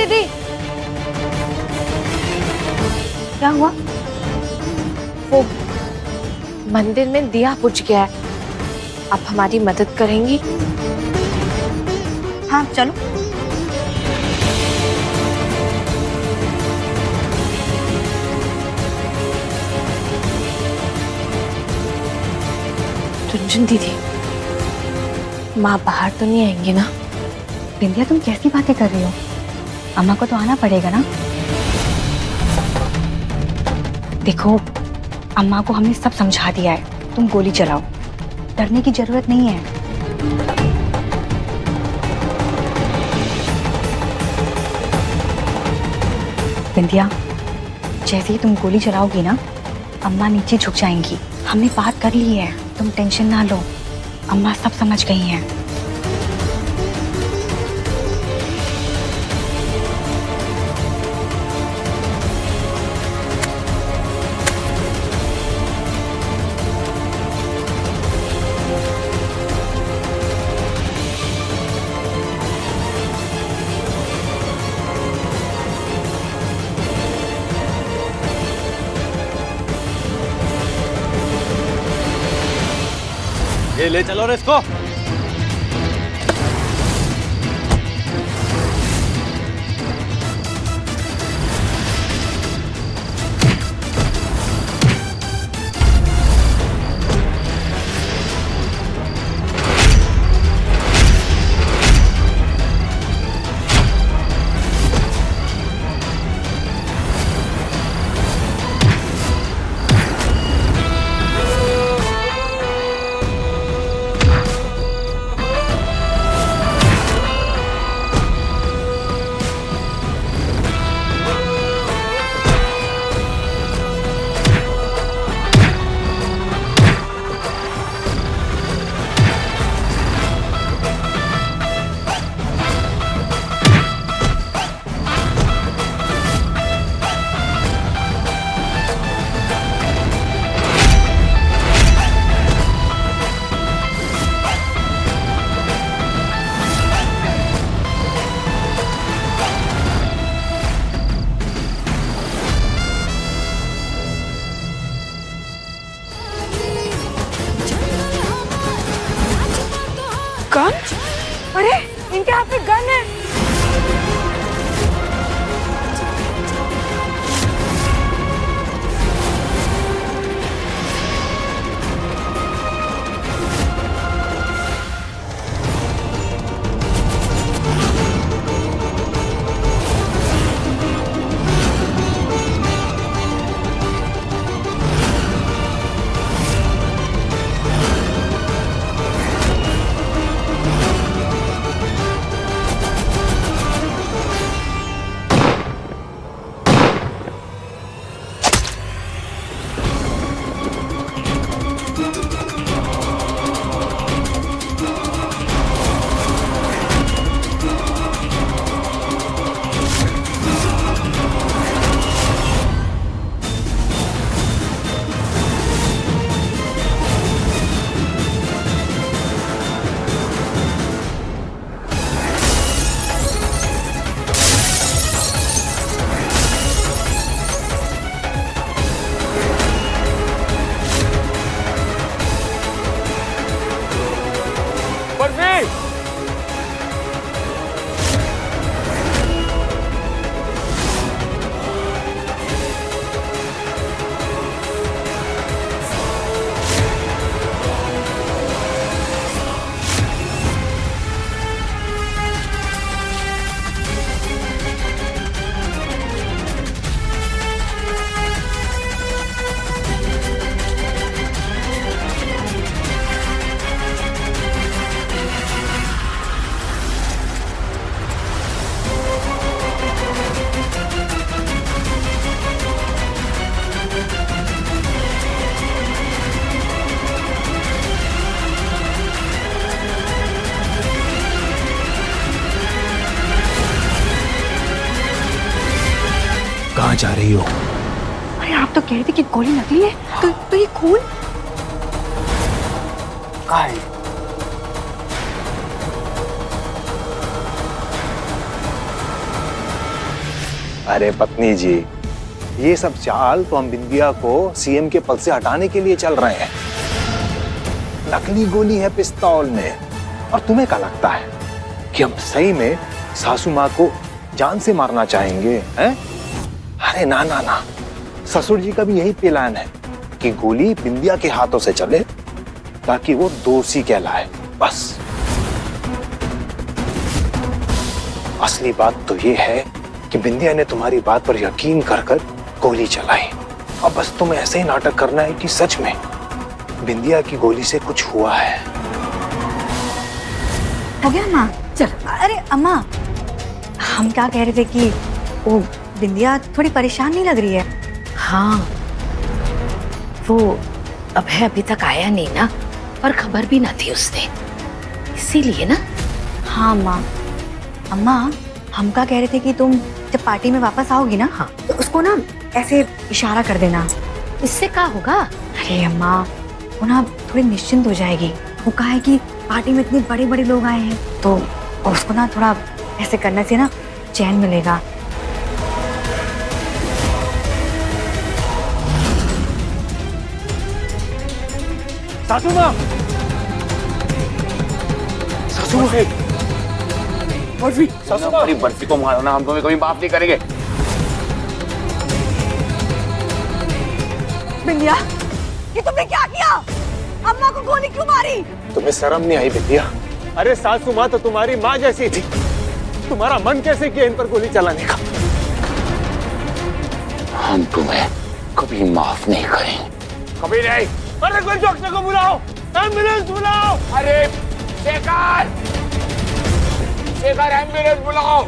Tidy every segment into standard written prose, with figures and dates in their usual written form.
दीदी। क्या हुआ? वो मंदिर में दिया बुझ गया है, आप हमारी मदद करेंगी? हाँ चलो। रुंझुन दीदी, माँ बाहर तो नहीं आएंगी ना? बिंदिया तुम कैसी बातें कर रही हो? अम्मा को तो आना पड़ेगा ना। देखो अम्मा को हमने सब समझा दिया है, तुम गोली चलाओ, डरने की जरूरत नहीं है। बिंदिया जैसे ही तुम गोली चलाओगी ना, अम्मा नीचे झुक जाएंगी। हमने बात कर ली है, तुम टेंशन ना लो, अम्मा सब समझ गई हैं। ये ले चलो रे इसको। गन? अरे इनके हाथ में गन है। कहाँ जा रही हो? अरे आप तो कह रहे थे कि गोली नकली है, तो ये खून कहाँ है? अरे पत्नी जी, ये सब चाल तो हम बिंदिया को सीएम के पद से हटाने के लिए चल रहे हैं। नकली गोली है पिस्तौल में। और तुम्हें क्या लगता है कि हम सही में सासू माँ को जान से मारना चाहेंगे हैं? अरे ना ना ना, ससुर जी का भी यही प्लान है कि गोली बिंदिया के हाथों से चले ताकि वो दोषी कहलाए, बस। असली बात तो ये है कि बिंदिया ने तुम्हारी बात पर यकीन कर गोली चलाई। अब बस तुम्हें ऐसे ही नाटक करना है कि सच में बिंदिया की गोली से कुछ हुआ है। हो गया माँ? चल। अरे अम्मा, हम क्या कह रहे थे कि वो बिंदिया थोड़ी परेशान नहीं लग रही है? हाँ, वो अभय अभी तक आया नहीं ना, और खबर भी ना थी उसने, इसीलिए ना। हाँ माँ। अम्मा, हम क्या कह रहे थे कि तुम जब पार्टी में वापस आओगी ना, हाँ, तो उसको ना ऐसे इशारा कर देना। इससे क्या होगा? अरे अम्मा, वो ना थोड़ी निश्चिंत हो जाएगी। वो कहा है कि पार्टी में इतने बड़े बड़े लोग आए हैं, तो उसको ना थोड़ा ऐसे करने से ना चैन मिलेगा। सासू माँ, सासू माँ, बर्फी, सासू माँ, बर्फी को मारो ना, हम तुम्हें कभी माफ नहीं करेंगे। बिंदिया, ये तुमने क्या किया? अम्मा को गोली क्यों मारी? तुम्हें शर्म नहीं आई बिंदिया? अरे सासू माँ तो तुम्हारी माँ जैसी थी, तुम्हारा मन कैसे किया इन पर गोली चलाने का? हम तुम्हें कभी माफ नहीं करेंगे, कभी नहीं। अरे कोई डॉक्टर को बुलाओ, एम्बुलेंस बुलाओ। अरे शेखर, शेखर एम्बुलेंस बुलाओ।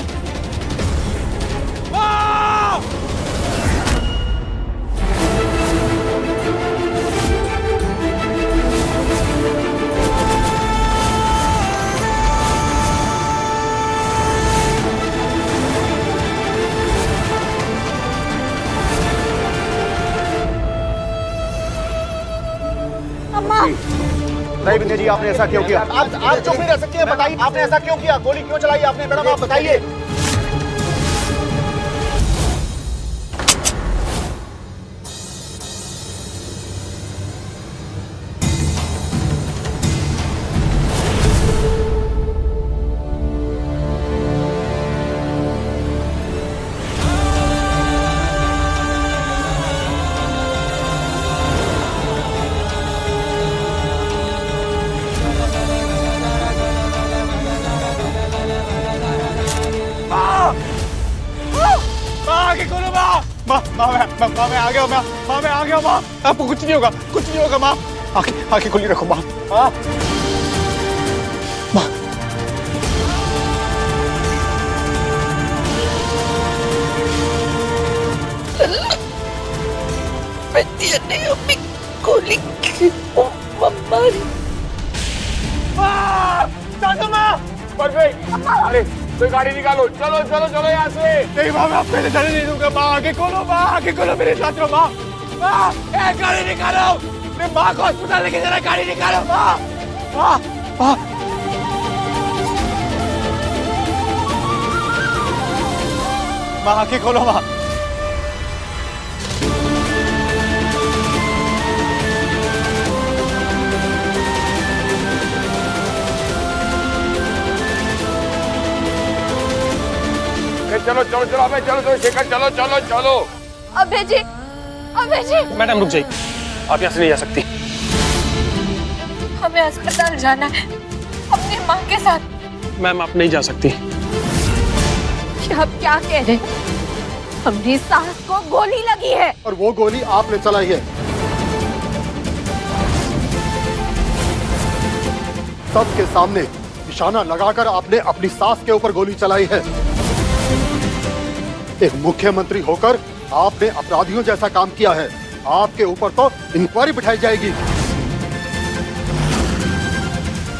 नहीं बिंदिया जी, आपने ऐसा क्यों किया? आप चुप नहीं रह सकती हैं, बताइए आपने ऐसा क्यों किया? गोली क्यों चलाई आपने? मैडम आप बताइए। माँ मैं आ गया, माँ मैं आ गया। माँ आपको कुछ नहीं होगा, कुछ नहीं होगा। माँ आंखें खुली रखो। माँ माँ माँ बिंदिया ने हमें गोली क्यों मारी? सासू माँ, अरे कोई गाड़ी निकालो, चलो चलो चलो यहाँ से। नहीं माँ, मैं आपको जाने नहीं दूंगा। माँ आगे खोलो, माँ आगे खोलो, मेरे साथ रहो। माँ माँ, गाड़ी निकालो, मैं माँ को अस्पताल लेके जाना, गाड़ी निकालो। माँ माँ माँ माँ आगे खोलो। माँ चलो चलो चलो अबे, चलो चलो शेखर, चलो चलो चलो। अभय जी, अभय जी, मैडम रुक जाइए, आप यहाँ से नहीं जा सकती। हमें अस्पताल जाना है अपनी माँ के साथ। मैम आप नहीं जा सकती। आप क्या कह रहे हैं? हमारी सास को गोली लगी है। और वो गोली आपने चलाई है। सबके सामने निशाना लगाकर आपने अपनी सास के ऊपर गोली चलाई है। एक मुख्यमंत्री होकर आपने अपराधियों जैसा काम किया है। आपके ऊपर तो इंक्वायरी बिठाई जाएगी।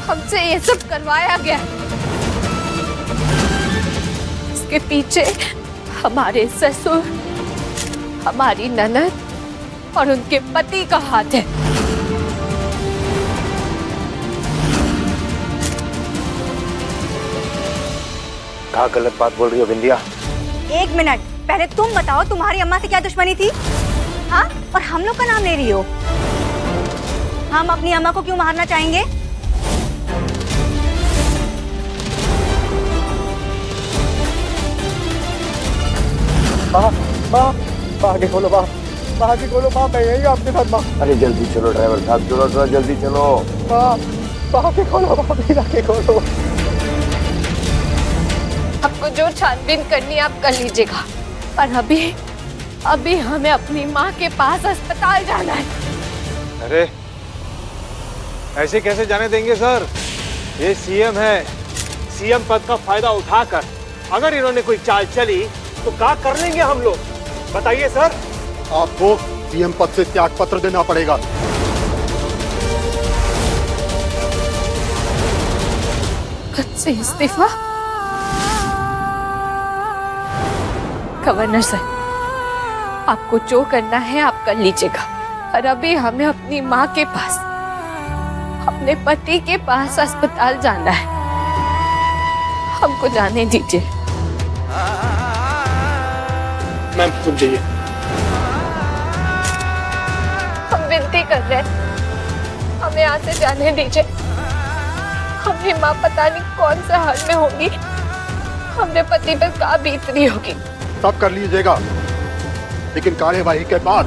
हमसे ये सब करवाया गया, इसके पीछे हमारे ससुर, हमारी ननद और उनके पति का हाथ है। क्या गलत बात बोल रही हो बिंदिया? एक मिनट, पहले तुम बताओ तुम्हारी अम्मा से क्या दुश्मनी थी? हाँ, और हम लोग का नाम ले रही हो? हम अपनी अम्मा को क्यों मारना चाहेंगे? आगे खोलो माँ, आगे खोलो माँ, मैं यही आपके साथ माँ। अरे जल्दी चलो ड्राइवर साहब, चलो चलो जल्दी चलो। आगे खोलो माँ, प्लीज आगे खोलो। आपको जो छानबीन करनी है आप कर लीजिएगा, पर अभी हमें अपनी माँ के पास अस्पताल जाना है। अरे ऐसे कैसे जाने देंगे सर? ये सीएम है, सीएम पद का फायदा उठाकर अगर इन्होंने कोई चाल चली तो क्या कर लेंगे हम लोग? बताइए सर। आपको सीएम पद से त्याग पत्र देना पड़ेगा। पद से इस्तीफा? गवर्नर सर, आपको जो करना है आप कर लीजिएगा, और अभी हमें अपनी माँ के पास, अपने पति के पास अस्पताल जाना है। हमको जाने दीजिए। मैम रुक जाइए। हम विनती कर रहे हैं, हमें यहाँ से जाने दीजिए। हमारी माँ पता नहीं कौन से हाल में होगी, हमने पति पर क्या बीत रही होगी। सब कर लीजिएगा, लेकिन कार्यवाही के बाद।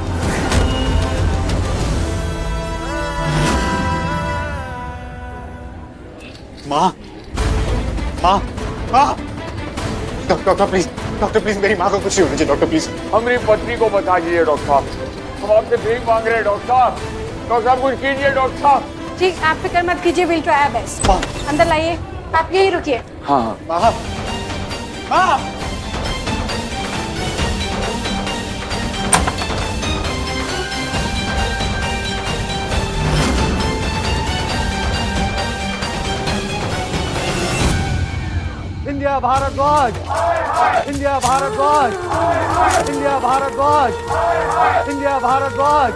माँ, माँ, माँ, डॉक्टर प्लीज मेरी माँ को कुछ नहीं होना चाहिए। डॉक्टर प्लीज हमारी पत्नी को बता दीजिए डॉक्टर साहब, हम आपसे भीख मांग रहे हैं डॉक्टर साहब। डॉक्टर साहब कुछ कीजिए डॉक्टर साहब। ठीक, आप फिक्र मत कीजिए, विल ट्राई आवर बेस्ट। अंदर लाइए, आप यही रुकिए। हाँ माँ, माँ, India Bharatvarsh, India Bharatvarsh, India Bharatvarsh, India Bharatvarsh,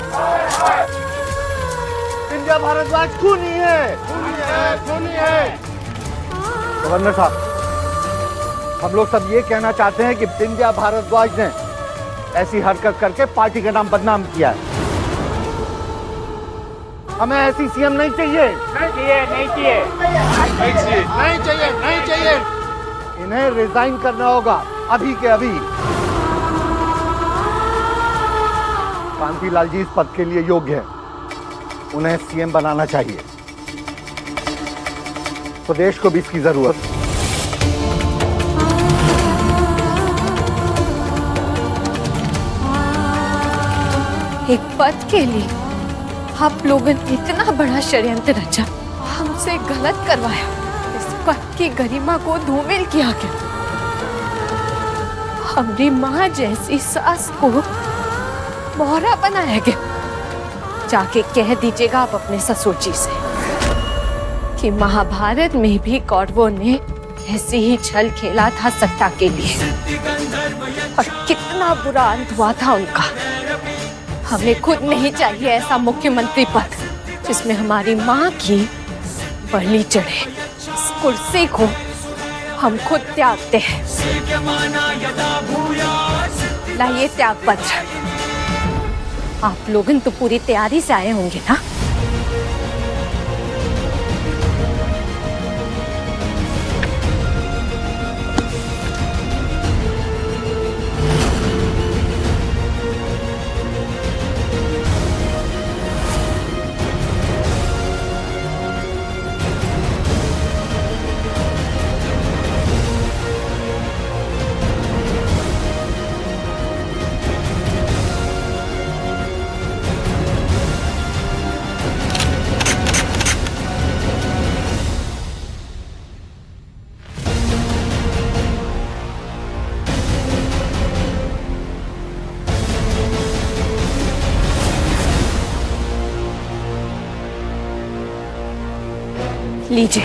India Bharatvarsh खूनी है, खूनी है। गवर्नर साहब, हम लोग सब ये कहना चाहते हैं कि इंडिया भारतवर्ष ने ऐसी हरकत करके पार्टी का नाम बदनाम किया है। हमें ऐसी सीएम नहीं चाहिए, नहीं चाहिए, नहीं चाहिए, नहीं चाहिए, नहीं चाहिए, नहीं चाहिए। इन्हें रिजाइन करना होगा अभी के अभी। कांतिलाल जी इस पद के लिए योग्य है, उन्हें सीएम बनाना चाहिए। प्रदेश को भी इसकी जरूरत है। एक पद के लिए आप लोगों ने इतना बड़ा षड्यंत्र रचा, हमसे गलत करवाया, इस पद की गरिमा को धूमिल किया गया। हमारी माँ जैसी सास को मोहरा बनाया गया। जाके कह दीजिएगा आप अपने ससुर जी से कि महाभारत में भी कौरवों ने ऐसे ही छल खेला था सत्ता के लिए, और कितना बुरा अंत हुआ था उनका। हमें खुद नहीं चाहिए ऐसा मुख्यमंत्री पद जिसमें हमारी माँ की बलि चढ़े। इस कुर्सी को हम खुद त्यागते हैं। लाइए त्याग पत्र। आप लोगन तो पूरी तैयारी से आए होंगे ना? लीजिए।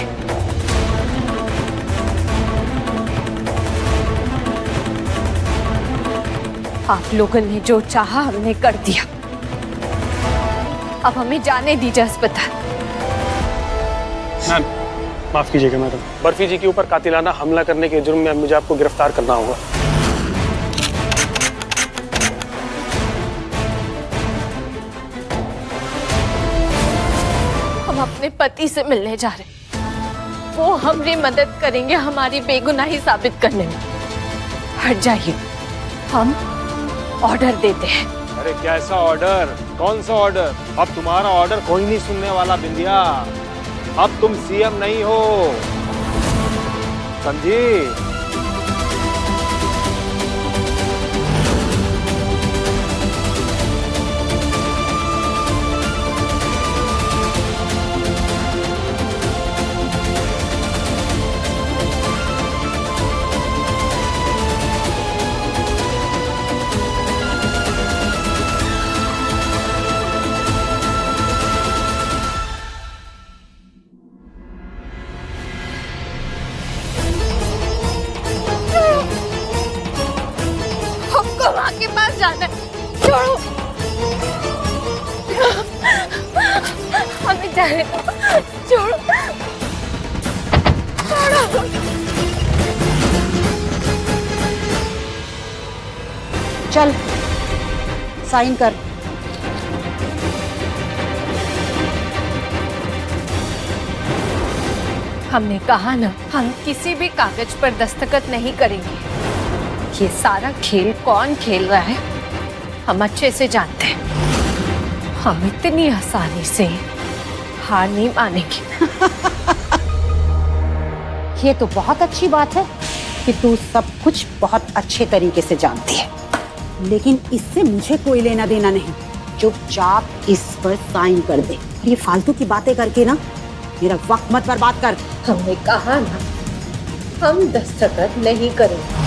आप लोगों ने जो चाहा हमने कर दिया। अब हमें जाने दीजिए अस्पताल। मैम माफ कीजिएगा मैडम, बर्फी जी के ऊपर कातिलाना हमला करने के जुर्म में मुझे आपको गिरफ्तार करना होगा। पति से मिलने जा रहे। वो हमारी मदद करेंगे हमारी बेगुनाही साबित करने में। हट जाइए, हम ऑर्डर देते हैं। अरे कैसा ऑर्डर? कौन सा ऑर्डर? अब तुम्हारा ऑर्डर कोई नहीं सुनने वाला बिंदिया। अब तुम सीएम नहीं हो, समझी? हमको माँ के पास जाना है। छोड़ो, हमें जाने दो। छोड़ो, छोड़ो। चल साइन कर। हमने कहा ना, हम किसी भी कागज पर दस्तखत नहीं करेंगे। ये सारा खेल कौन खेल रहा है हम अच्छे से जानते हैं। हम इतनी आसानी से हार नहीं मानेंगे। ये तो बहुत अच्छी बात है कि तू सब कुछ बहुत अच्छे तरीके से जानती है, लेकिन इससे मुझे कोई लेना देना नहीं। चुपचाप इस पर साइन कर दे। और ये फालतू की बातें करके ना मेरा वक्त मत बर्बाद कर। हमने कहा ना, हम दस्तखत नहीं करेंगे।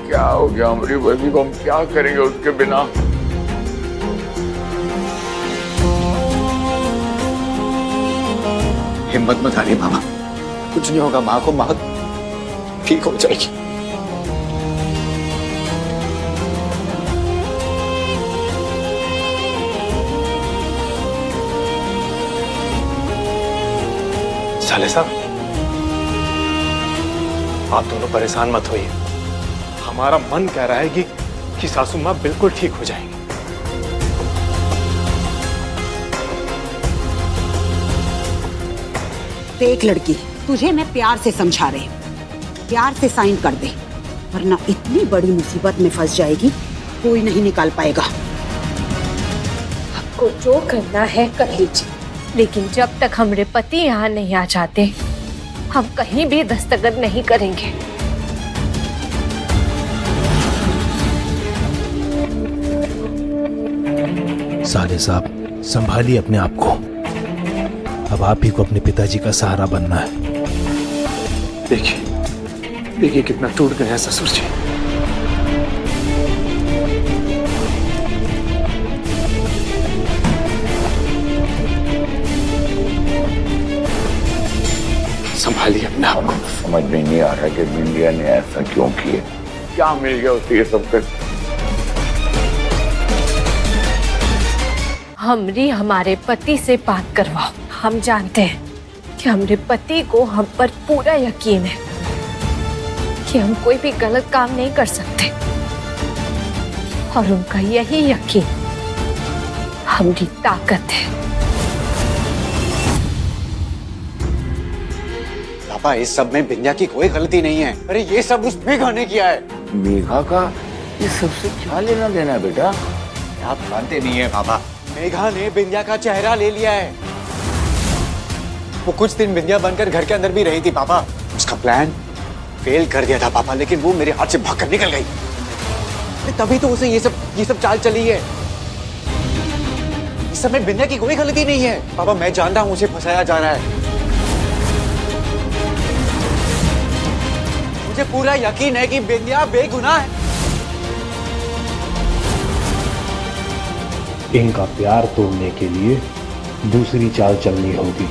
क्या हो गया हमारी बहू को? हम क्या करेंगे उसके बिना? हिम्मत मत हारिए मामा, कुछ नहीं होगा। माँ को, माँ ठीक हो जाएगी। साले साहब, आप दोनों परेशान मत होइए। हमारा मन कह रहा है कि सासू माँ बिल्कुल ठीक हो जाएंगी। देख लड़की, तुझे मैं प्यार से समझा रही हूँ, प्यार से साइन कर दे, वरना इतनी बड़ी मुसीबत में फंस जाएगी, कोई नहीं निकाल पाएगा। आपको जो करना है कर लीजिए, लेकिन जब तक हमारे पति यहाँ नहीं आ जाते, हम कहीं भी दस्तखत नहीं करेंगे। साले साहब, संभालिए अपने आप को। अब आप ही को अपने पिताजी का सहारा बनना है। देखिए कितना टूट गया है ससुर जी। संभालिए अपने आप को। समझ में नहीं आ रहा कि बिंदिया ने ऐसा क्यों किया। क्या मिल गया उसे ये सब कर? हमरी हमारे पति से बात करवाओ। हम जानते हैं कि हमारे पति को हम पर पूरा यकीन है कि हम कोई भी गलत काम नहीं कर सकते, और उनका यही यकीन हमारी ताकत है। पापा, इस सब में बिंदिया की कोई गलती नहीं है। अरे ये सब उस मेघा ने किया है। मेघा का ये सबसे क्या लेना देना है बेटा? आप जानते नहीं है पापा, मेघा ने बिंदिया का चेहरा ले लिया है। वो कुछ दिन बिंदिया बनकर घर के अंदर भी रही थी पापा। उसका प्लान फेल कर दिया था पापा, लेकिन वो मेरे हाथ से भागकर निकल गई। तभी तो उसे ये सब चाल चली है। इस समय बिंदिया की कोई गलती नहीं है पापा। मैं जानता हूँ उसे फंसाया जा रहा है। मुझे पूरा यकीन है कि बिंदिया बेगुनाह है। इनका प्यार तोड़ने के लिए दूसरी चाल चलनी होगी।